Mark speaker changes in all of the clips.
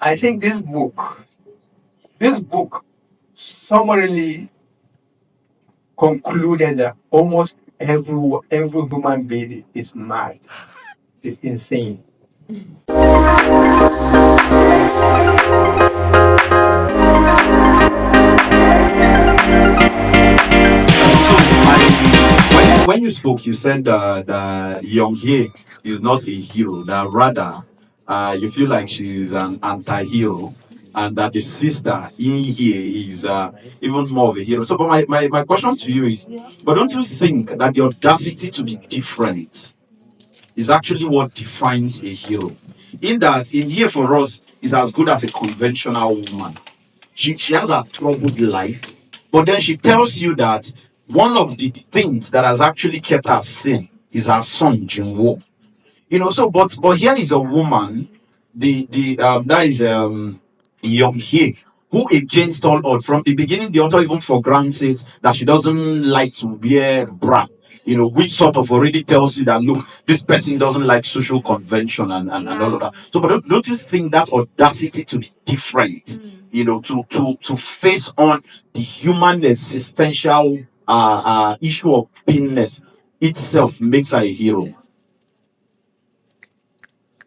Speaker 1: I think this book summarily concluded that almost every human being is mad, is insane.
Speaker 2: So, when you spoke, you said that Young Hye is not a hero. That rather, you feel like she is an anti-hero, and that the sister in here is even more of a hero. So, but my question to you is, but don't you think that the audacity to be different is actually what defines a hero? In that, in here for us, is as good as a conventional woman. She has a troubled life, but then she tells you that one of the things that has actually kept her sane is her son Jinwo. So but here is a woman, the that is Young Hye, who against all odds from the beginning, the author even for granted that she doesn't like to wear bra. Which sort of already tells you that look, this person doesn't like social convention and all of that. So, but don't you think that audacity to be different, to face on the human existential issue of beingness itself makes her a hero?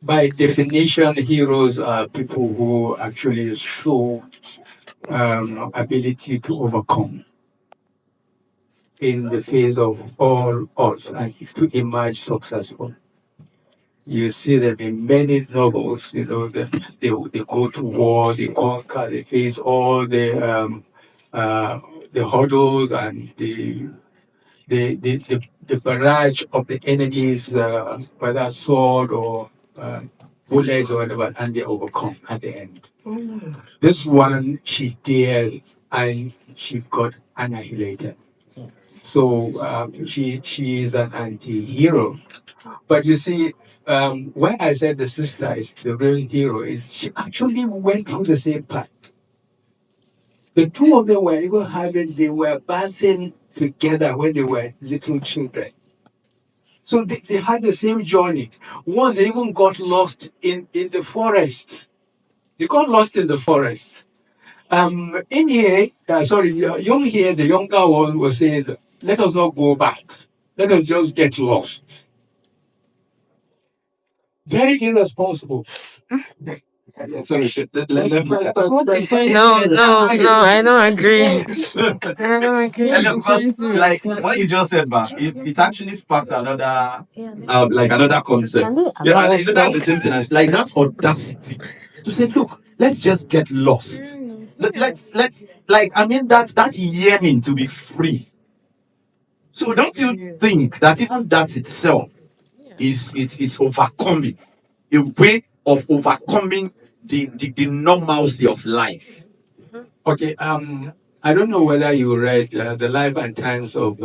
Speaker 1: By definition, heroes are people who actually show ability to overcome in the face of all odds and to emerge successful. You see them in many novels, they go to war, they conquer, they face all uh, the hurdles and the barrage of the enemy's, whether sword or bullets or whatever, and they overcome at the end. This one, she dared and she got annihilated. So she is an anti-hero. But you see, when I said the sister is the real hero, is she actually went through the same path. The two of them were even they were bathing together when they were little children. So they had the same journey. Once they even got lost in the forest. They got lost in the forest. In here, sorry, young here, the younger one was saying, let us not go back. Let us just get lost. Very irresponsible.
Speaker 2: Sorry,
Speaker 3: No, no, no, I don't agree. I don't agree.
Speaker 2: because like what you just said, but it actually sparked another like another concept. Yeah, and that's the same thing. Like that audacity to say, look, let's just get lost. Let like I mean that yearning to be free. So don't you think that even that itself is overcoming a way of overcoming the normalcy of life?
Speaker 1: Okay, I don't know whether you read The Life and Times of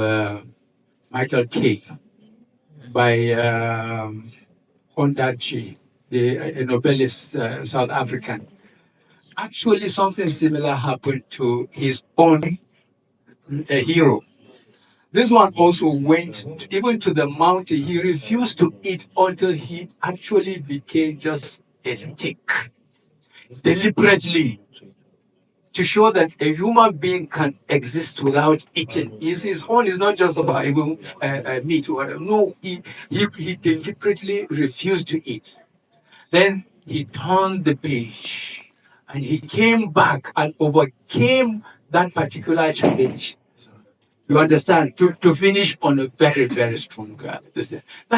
Speaker 1: Michael Kang by Ondaatje, a Nobelist, South African. Actually, something similar happened to his own hero. This one also went even to the mountain. He refused to eat until he actually became just a stick, deliberately, to show that a human being can exist without eating. His own is not just about even meat or whatever. No, he deliberately refused to eat. Then he turned the page and he came back and overcame that particular challenge. You understand? To finish on a very, very strong that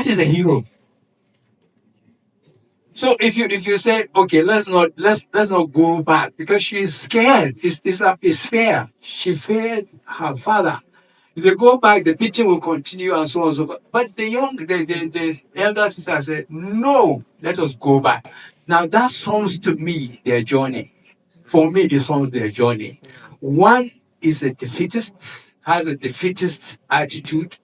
Speaker 1: is a hero. So if you say, okay, let's not go back because she's scared. It's fair. She feared her father. If they go back, the beating will continue and so on and so forth. But the elder sister said, no, let us go back. Now that sums to me their journey. For me, it sums their journey. One is a defeatist, has a defeatist attitude.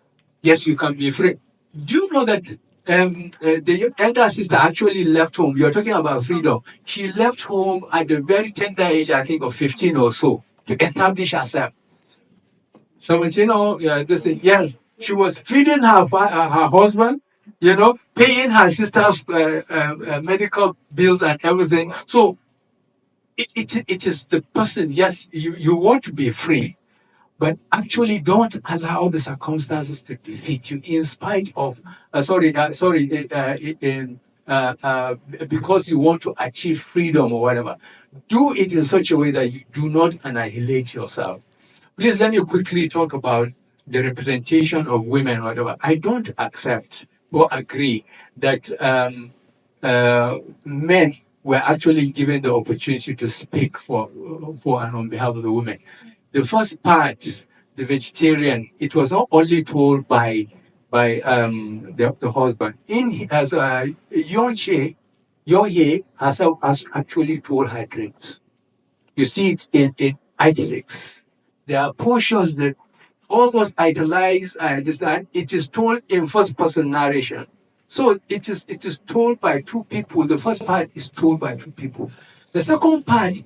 Speaker 1: Yes, you can be free. Do you know that the elder sister actually left home? You're talking about freedom. She left home at the very tender age, I think, of 15 or so, to establish herself. 17 or yes, she was feeding her husband, paying her sister's medical bills and everything. So it is the person. Yes, you want to be free, but actually don't allow the circumstances to defeat you in spite of in because you want to achieve freedom or whatever. Do it in such a way that you do not annihilate yourself. Please let me quickly talk about the representation of women or whatever. I don't accept or agree that men were actually given the opportunity to speak for and on behalf of the women. The first part, the vegetarian, it was not only told by the husband. In as Yonche herself has actually told her dreams. You see it in italics. There are portions that almost italize. I understand. It is told in first person narration. So it is told by two people. The first part is told by two people. The second part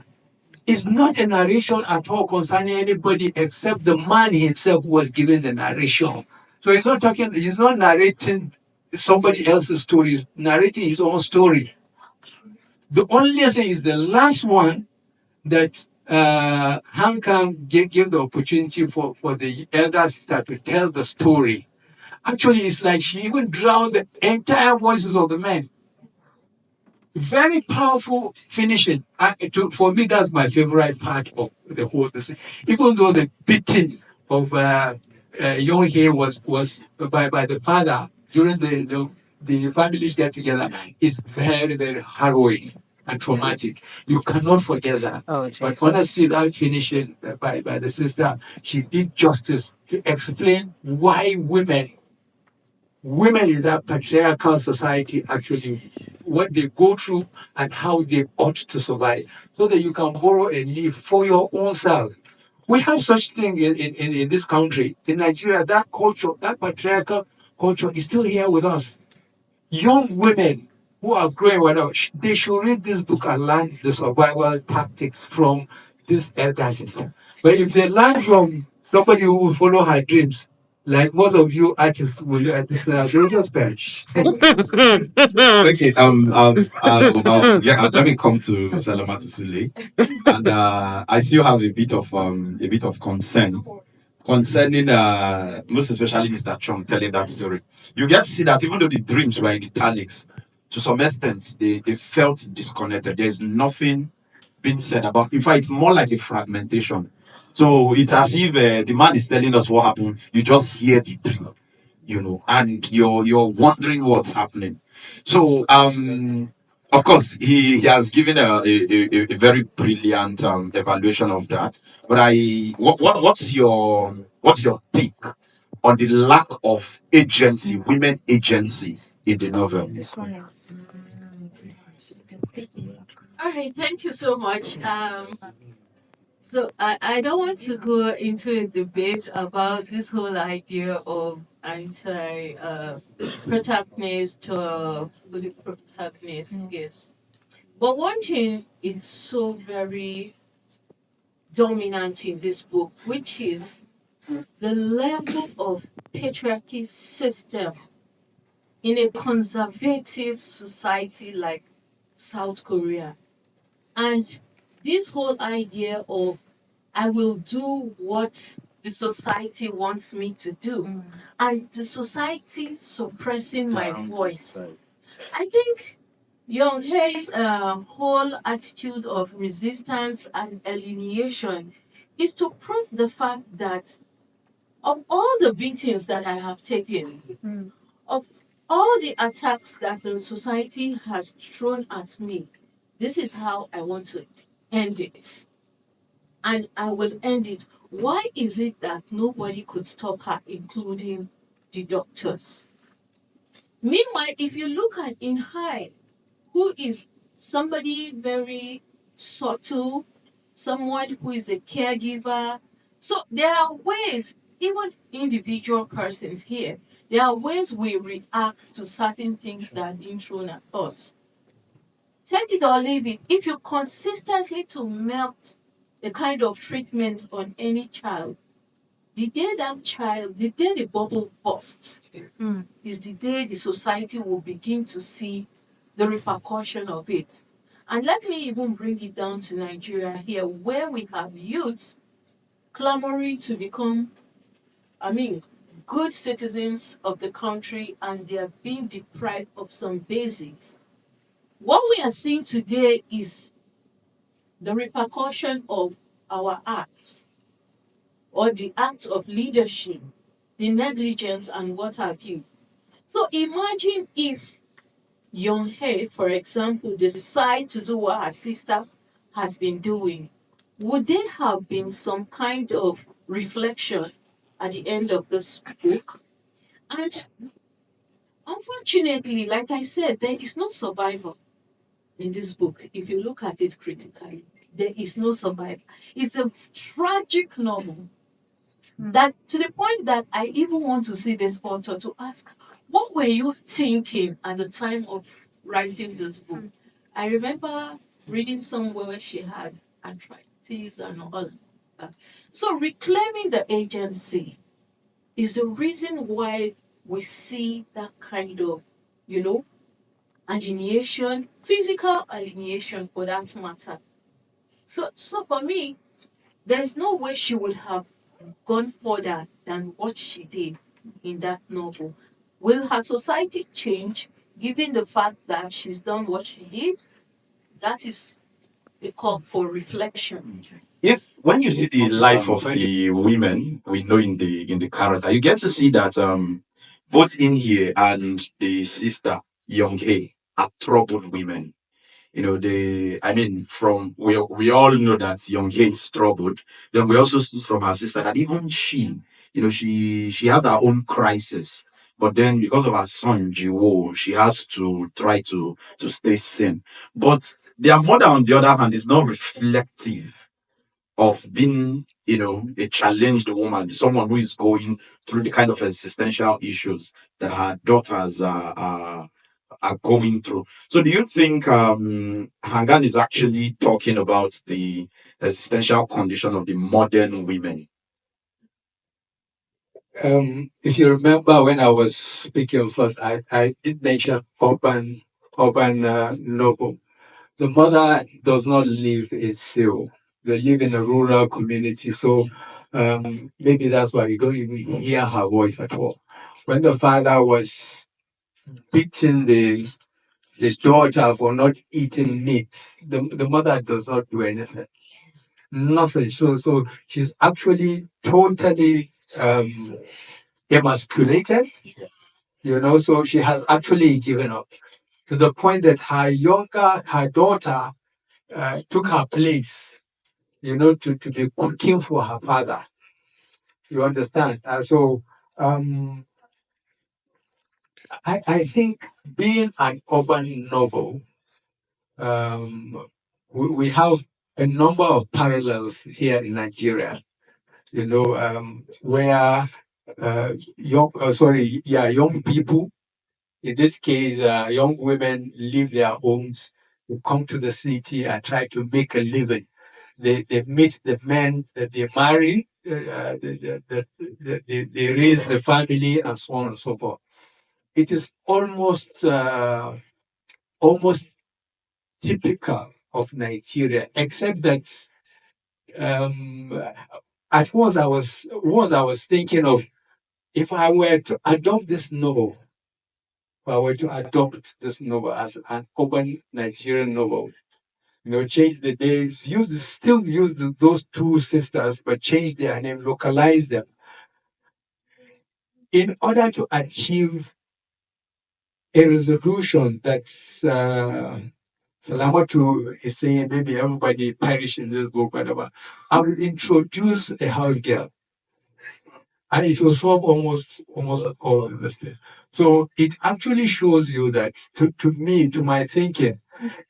Speaker 1: is not a narration at all concerning anybody except the man himself who was given the narration. So he's not narrating somebody else's story, he's narrating his own story. The only thing is the last one that Kang gave the opportunity for the elder sister to tell the story. Actually, it's like she even drowned the entire voices of the men. Very powerful finishing. For me, that's my favorite part of the whole thing. Even though the beating of Young Hye was by the father during the family get together is very, very harrowing and traumatic. You cannot forget that.
Speaker 3: Oh,
Speaker 1: But
Speaker 3: Jesus.
Speaker 1: honestly, that finishing by the sister, she did justice to explain why women in that patriarchal society actually what they go through and how they ought to survive so that you can borrow and live for your own self. We have such thing in this country. In Nigeria, that culture, that patriarchal culture is still here with us. Young women who are growing right now, they should read this book and learn the survival tactics from this elder sister. But if they learn from somebody who will follow her dreams, like most of you artists will they'll just perish.
Speaker 2: Okay, yeah, let me come to Salama to Sule. And I still have a bit of concern concerning most especially Mr. Trump telling that story. You get to see that even though the dreams were in italics, to some extent they felt disconnected. There's nothing being said about. In fact, it's more like a fragmentation. So it's as if the man is telling us what happened. You just hear the dream, and you're wondering what's happening. So of course he has given a very brilliant evaluation of that. But what's your take on the lack of agency, women agency in the novel?
Speaker 3: This one is.
Speaker 4: All right, thank you so much. So I don't want to go into a debate about this whole idea of anti protagonist or fully protagonist, yes. But one thing it's so very dominant in this book, which is the level of patriarchy system in a conservative society like South Korea. And this whole idea of I will do what the society wants me to do, and the society suppressing my voice. I think Young Hae's whole attitude of resistance and alienation is to prove the fact that of all the beatings that I have taken, of all the attacks that the society has thrown at me, this is how I want to end it. And I will end it. Why is it that nobody could stop her, including the doctors? Meanwhile, if you look at In High, who is somebody very subtle, someone who is a caregiver. So there are ways, even individual persons here, there are ways we react to certain things that are being thrown at us. Take it or leave it. If you consistently to melt the kind of treatment on any child, the day the bubble bursts, is the day the society will begin to see the repercussion of it. And let me even bring it down to Nigeria here, where we have youths clamoring to become, I mean, good citizens of the country, and they are being deprived of some basics. What we are seeing today is the repercussion of our acts, or the acts of leadership, the negligence, and what have you. So imagine if Young Hae, for example, decide to do what her sister has been doing. Would there have been some kind of reflection at the end of this book? And unfortunately, like I said, there is no survivor in this book. If you look at it critically, there is no survivor. It's a tragic novel, that to the point that I even want to see this author to ask, what were you thinking at the time of writing this book? I remember reading somewhere where she has arthritis and all that. So reclaiming the agency is the reason why we see that kind of, you know, alienation, physical alienation for that matter. So for me, there's no way she would have gone further than what she did in that novel. Will her society change given the fact that she's done what she did? That is a call for reflection.
Speaker 2: If when you see the life of the women we know in the character, you get to see that both in here and the sister Young Hae are troubled women. You know, from we all know that Young Hae is troubled. Then we also see from her sister that even she, she has her own crisis. But then because of her son Jiwo, she has to try to stay sane. But their mother, on the other hand, is not reflective of being, a challenged woman, someone who is going through the kind of existential issues that her daughters are going through. So, do you think Hangan is actually talking about the existential condition of the modern women?
Speaker 1: If you remember when I was speaking first, I did mention urban noble. The mother does not live in Seoul. They live in a rural community, so maybe that's why you don't even hear her voice at all. When the father was beating the daughter for not eating meat, the mother does not do anything. Nothing. So she's actually totally emasculated, so she has actually given up to the point that her daughter took her place, to be cooking for her father. You understand? So I think being an urban novel, we have a number of parallels here in Nigeria, where young people, in this case, young women leave their homes, they come to the city and try to make a living. They meet the men that they marry, they raise the family, and so on and so forth. It is almost typical of Nigeria, except that um, at once I was thinking of, if I were to adopt this novel, if I were to adopt this novel as an urban Nigerian novel, change the names, still use those two sisters, but change their name, localize them, in order to achieve a resolution that's Salamatu is saying maybe everybody perish in this book, whatever. I will introduce a house girl, and it will solve almost all of this thing. So it actually shows you that, to me, to my thinking,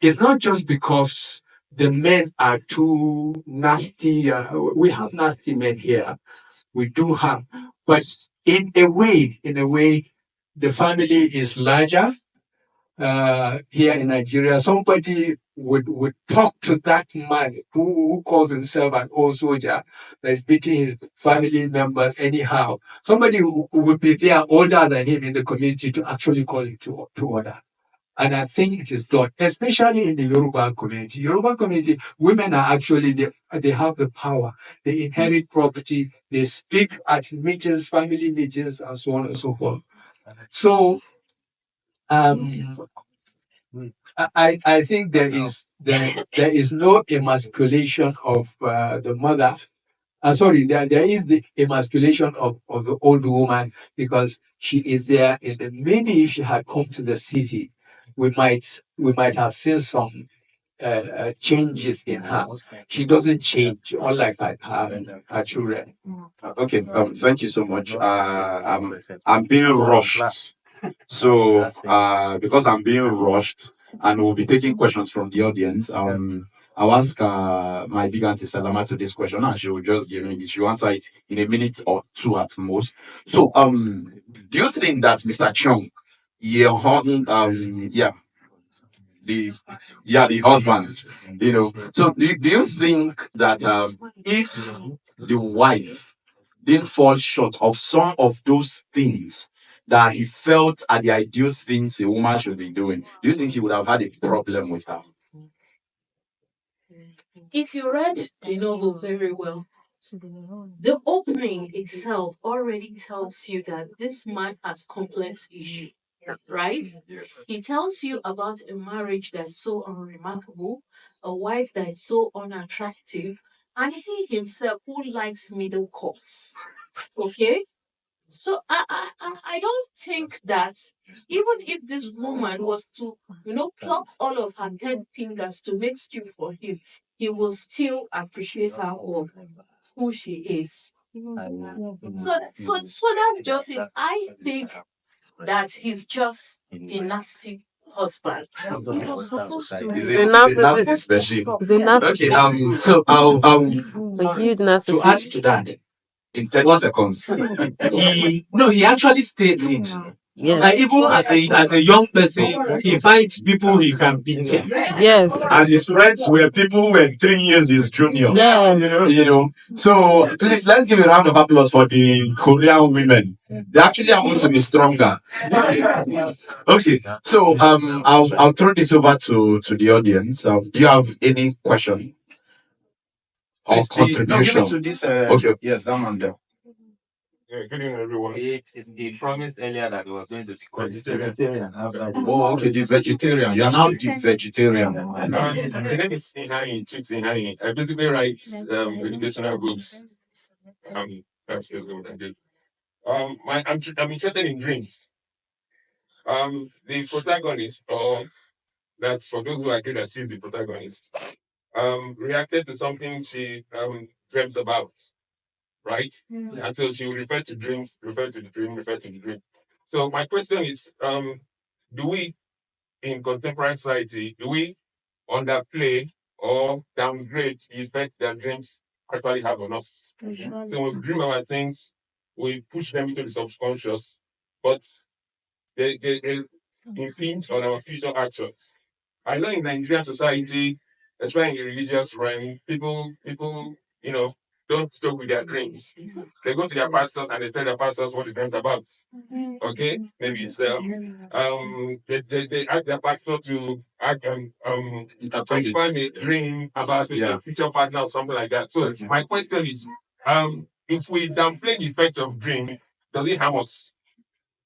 Speaker 1: it's not just because the men are too nasty. We have nasty men here. We do have, but in a way, the family is larger. Here in Nigeria, somebody would talk to that man who calls himself an old soldier that's beating his family members anyhow. Somebody who would be there older than him in the community to actually call him to order. And I think it is done, especially in the Yoruba community. Yoruba community, women are actually, they have the power. They inherit property. They speak at meetings, family meetings, and so on and so forth. So, um, I think there is no emasculation of the mother. Sorry, there is the emasculation of the old woman because she is there. In the, maybe if she had come to the city, we might have seen some changes in her. She doesn't change, unlike her children.
Speaker 2: Okay, thank you so much. I'm being rushed. So, because I'm being rushed and we'll be taking questions from the audience, I'll ask my big auntie Salama to this question and she will just give me, she will answer it in a minute or two at most. So, do you think that Mr. Chung, yeah, the the husband, so do you think that if the wife didn't fall short of some of those things that he felt are the ideal things a woman should be doing, do you think he would have had a problem with her?
Speaker 4: If you read the novel very well, the opening itself already tells you that this man has complex issues, right? He tells you about a marriage that's so unremarkable, a wife that is so unattractive, and he himself who likes middle course. Okay? So I don't think that even if this woman was to, pluck all of her 10 fingers to make stew for him, he will still appreciate her for who she is. So that's just it. I think that he's just a nasty husband. He was supposed to
Speaker 2: Is
Speaker 3: He's a
Speaker 2: it nasty
Speaker 3: narcissist.
Speaker 2: special?
Speaker 3: He's a
Speaker 2: Okay,
Speaker 3: narcissist.
Speaker 2: so
Speaker 3: A huge
Speaker 1: To add to
Speaker 3: narcissist.
Speaker 1: that,
Speaker 2: in 30 seconds.
Speaker 1: he actually states it.
Speaker 3: Yes.
Speaker 1: Even as a young person, he finds people he can beat.
Speaker 3: Yes.
Speaker 2: And his friends were people who were 3 years his junior.
Speaker 3: Yes.
Speaker 2: So please let's give a round of applause for the Korean women. They actually happen to be stronger. Okay, so I'll throw this over to the audience. Do you have any question or contribution? No, give it to this. Okay, yes, down on there.
Speaker 5: Yeah, good evening, everyone. He promised earlier that he was going to be vegetarian after this.
Speaker 2: Oh, okay, the vegetarian. You are now the vegetarian.
Speaker 5: My name is Sinhai, Chief Sinhai. I basically write educational books. That's basically what I do. I'm interested in dreams. The protagonist, or that for those who agree that she's the protagonist, reacted to something she dreamt about, right? And so she will refer to dreams, refer to the dream, refer to the dream. So my question is, do we in contemporary society, do we underplay or downgrade the effect that dreams actually have on us? So when we dream about things, we push them into the subconscious, but they impinge on our future actions. I know in Nigerian society, especially in the religious realm, people, don't joke with their dreams. They go to their pastors and they tell their pastors what they dreamt about. Okay, maybe it's they ask their pastor to confirm a dream about a future partner or something like that. So my question is, if we downplay the effects of dream, does it harm us?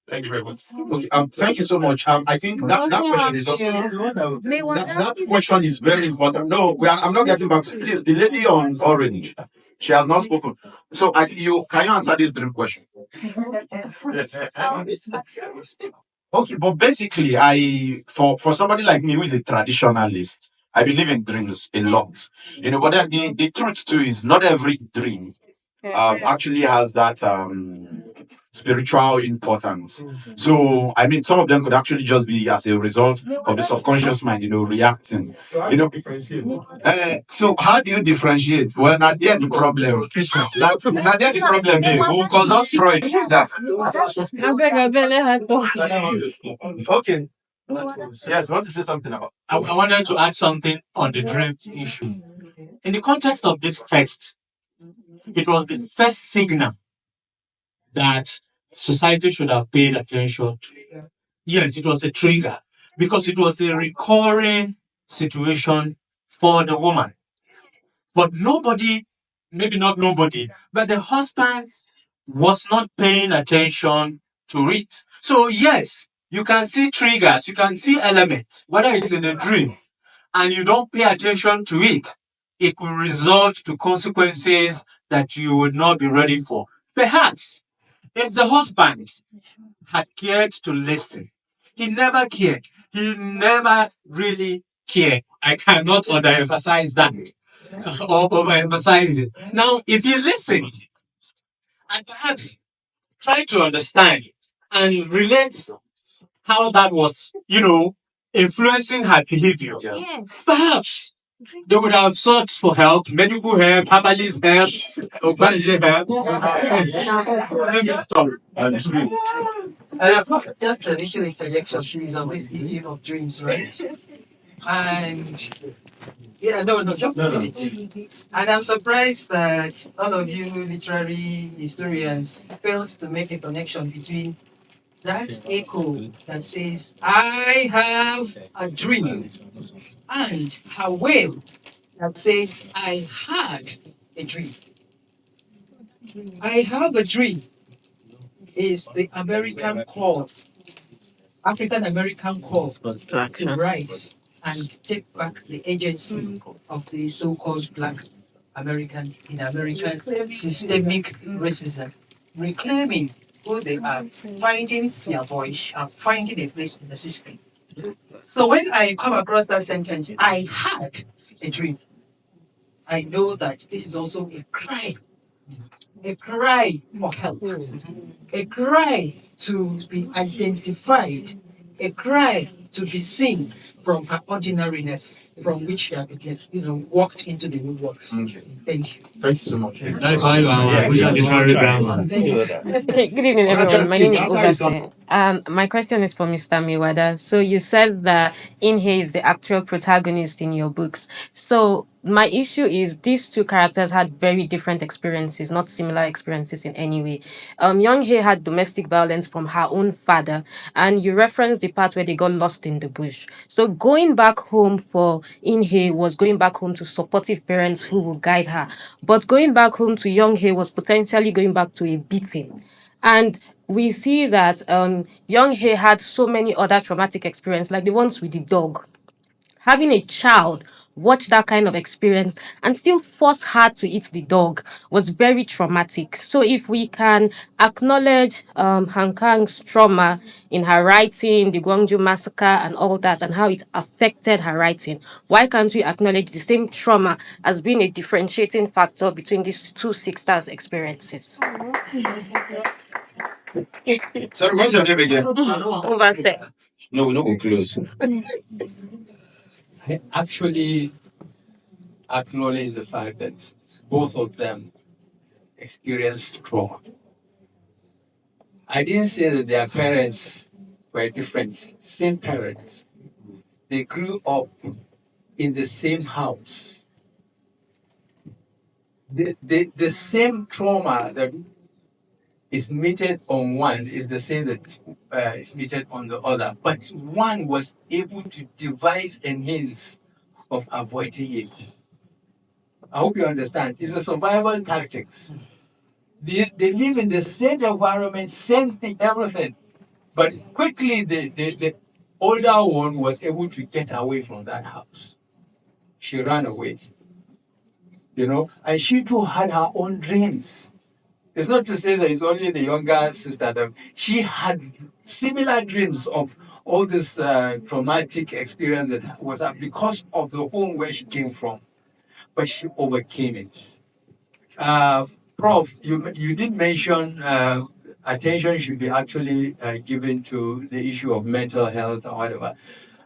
Speaker 5: Thank you very much.
Speaker 2: Okay, thank you so much. I think that question is also that question is very important. No, I'm not getting back to please. The lady on orange, she has not spoken. So can you answer this dream question? Okay, but basically, for somebody like me who is a traditionalist, I believe in dreams a lot. But then the truth too is not every dream actually has that spiritual importance. So I mean, some of them could actually just be as a result of the subconscious mind, reacting. So how do you differentiate? Well, not there the problem. Not there the problem here. Who consult Freud? Okay. Yes, want to say something about?
Speaker 1: I wanted to add something on the dream issue. In the context of this text, it was the first signal that society should have paid attention to. Yes, it was a trigger.
Speaker 6: because it was a recurring situation for the woman. But nobody, maybe not nobody, but the husband was not paying attention to it. So yes, you can see triggers, you can see elements, whether it's in a dream, and you don't pay attention to it, it will result to consequences that you would not be ready for. Perhaps if the husband had cared to listen, he never cared. He never really cared. I cannot underemphasize that or overemphasize it. Now, if he listened and perhaps try to understand and relate how that was, influencing her behavior. Yes. Perhaps they would have sought for help, medical help, herbalist help, Ovase help. Let me stop.
Speaker 7: Just an issue interjection, please, on this issue of dreams, right? And no, just a minute. And I'm surprised that all of you literary historians failed to make a connection between that echo that says, I have a dream, and her wail that says, I had a dream. I have a dream is the American call, African American call to rise and take back the agency of the so-called Black American in American systemic racism, reclaiming who they are, finding their voice, and finding a place in the system. So when I come across that sentence, I had a dream. I know that this is also a cry for help, a cry to be identified, a cry to be seen from her ordinariness from which she had walked into the new works. Thank you.
Speaker 2: Thank you so much.
Speaker 6: That's why you are a good literary grammar.
Speaker 3: Okay, good evening, everyone. My name is Ovase. My question is for Mr. Miwada. So you said that Inhe is the actual protagonist in your books. So my issue is these two characters had very different experiences, not similar experiences in any way. Young Hei had domestic violence from her own father, and you referenced the part where they got lost in the bush. So going back home for Inhe was going back home to supportive parents who will guide her. But going back home to Young Hei was potentially going back to a beating. And we see that Young Hei had so many other traumatic experiences, like the ones with the dog. Having a child watch that kind of experience and still force her to eat the dog was very traumatic. So if we can acknowledge Han Kang's trauma in her writing, the Gwangju massacre and all that, and how it affected her writing, why can't we acknowledge the same trauma as being a differentiating factor between these two sisters' experiences?
Speaker 2: Sorry, what's your name again?
Speaker 3: Ovase.
Speaker 2: No, we're not going close.
Speaker 1: I actually acknowledge the fact that both of them experienced trauma. I didn't say that their parents were different, same parents. They grew up in the same house. The same trauma that is meted on one is the same that is meted on the other. But one was able to devise a means of avoiding it. I hope you understand. It's a survival tactics. They live in the same environment, same thing, everything. But quickly, the older one was able to get away from that house. She ran away, and she too had her own dreams. It's not to say that it's only the younger sister that she had similar dreams of all this traumatic experience that was because of the home where she came from, but she overcame it. Prof, you did mention attention should be actually given to the issue of mental health or whatever.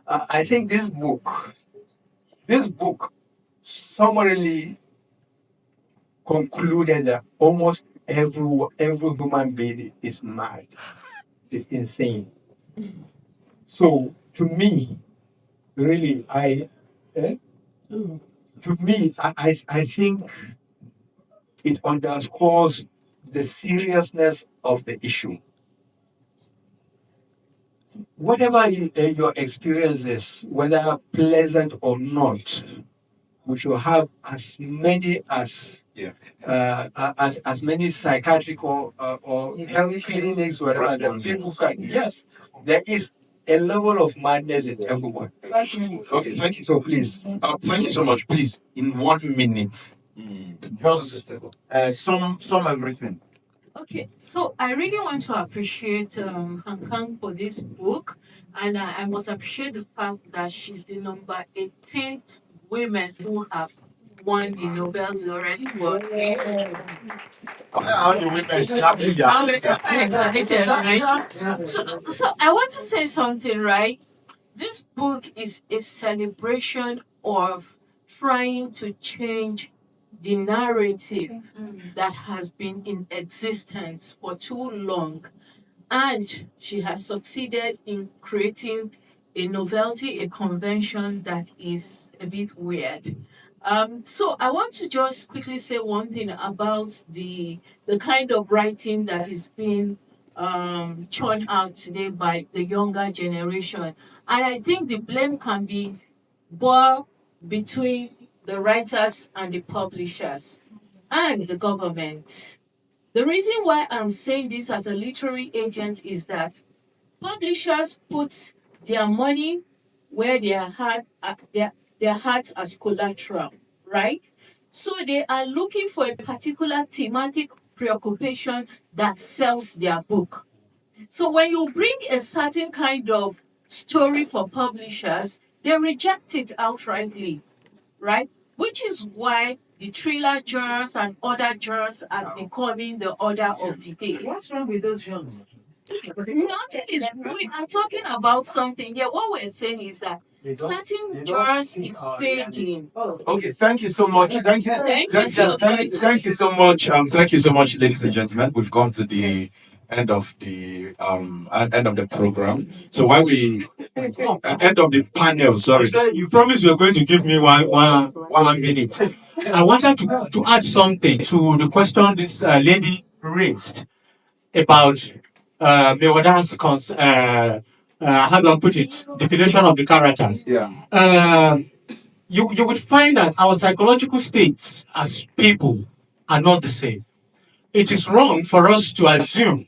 Speaker 1: I think this book summarily concluded that almost every human being is mad, is insane. So to me, really, I think it underscores the seriousness of the issue. whatever your experience is, whether pleasant or not, we should have as many as many psychiatric or health clinics, whatever that people can. Yes, there is a level of madness in everyone.
Speaker 2: Okay, thank you.
Speaker 1: So please,
Speaker 2: Thank you so much. Please, in 1 minute, just sum everything.
Speaker 4: Okay, so I really want to appreciate Kang for this book, and I must appreciate the fact that she's the number 18th women who have won the Nobel laureate for.
Speaker 2: How the women snapping their
Speaker 4: I'm excited, right? So I want to say something, right? This book is a celebration of trying to change the narrative that has been in existence for too long. And she has succeeded in creating a novelty, a convention that is a bit weird. So I want to just quickly say one thing about the kind of writing that is being churned out today by the younger generation. And I think the blame can be bore between the writers and the publishers and the government. The reason why I'm saying this as a literary agent is that publishers put their money where their heart as collateral, right? So they are looking for a particular thematic preoccupation that sells their book. So when you bring a certain kind of story for publishers, they reject it outrightly, right? Which is why the thriller genres and other genres are becoming the order of the day.
Speaker 7: What's wrong with those genres?
Speaker 4: Nothing is. We are talking about something. Yeah, what we're saying is that certain genres is fading.
Speaker 2: Okay, thank you so much. Thank you.
Speaker 4: Thank you so much.
Speaker 2: Thank you so much. Thank you so much, ladies and gentlemen. We've gone to the end of the program. So while we end of the panel, sorry.
Speaker 6: You promised you were going to give me one minute. I wanted to add something to the question this lady raised about Mewada's how do I put it, definition of the characters.
Speaker 2: Yeah.
Speaker 6: You would find that our psychological states as people are not the same. It is wrong for us to assume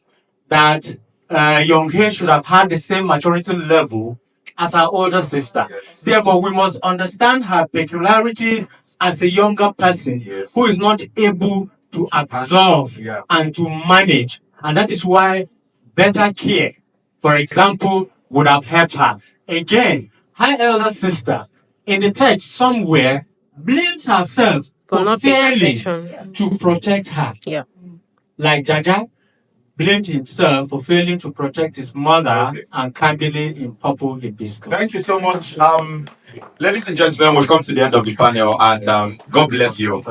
Speaker 6: that Young Hae should have had the same maturity level as her older sister. Therefore, we must understand her peculiarities as a younger person who is not able to absorb and to manage. And that is why better care, for example, would have helped her. Again, her elder sister, in the text somewhere, blames herself for
Speaker 3: not paying
Speaker 6: failing
Speaker 3: attention.
Speaker 6: to protect her.
Speaker 3: Yeah.
Speaker 6: Like Jaja blamed himself for failing to protect his mother and Kambili in purple hibiscus.
Speaker 2: Thank you so much. Ladies and gentlemen, we've come to the end of the panel, and God bless you.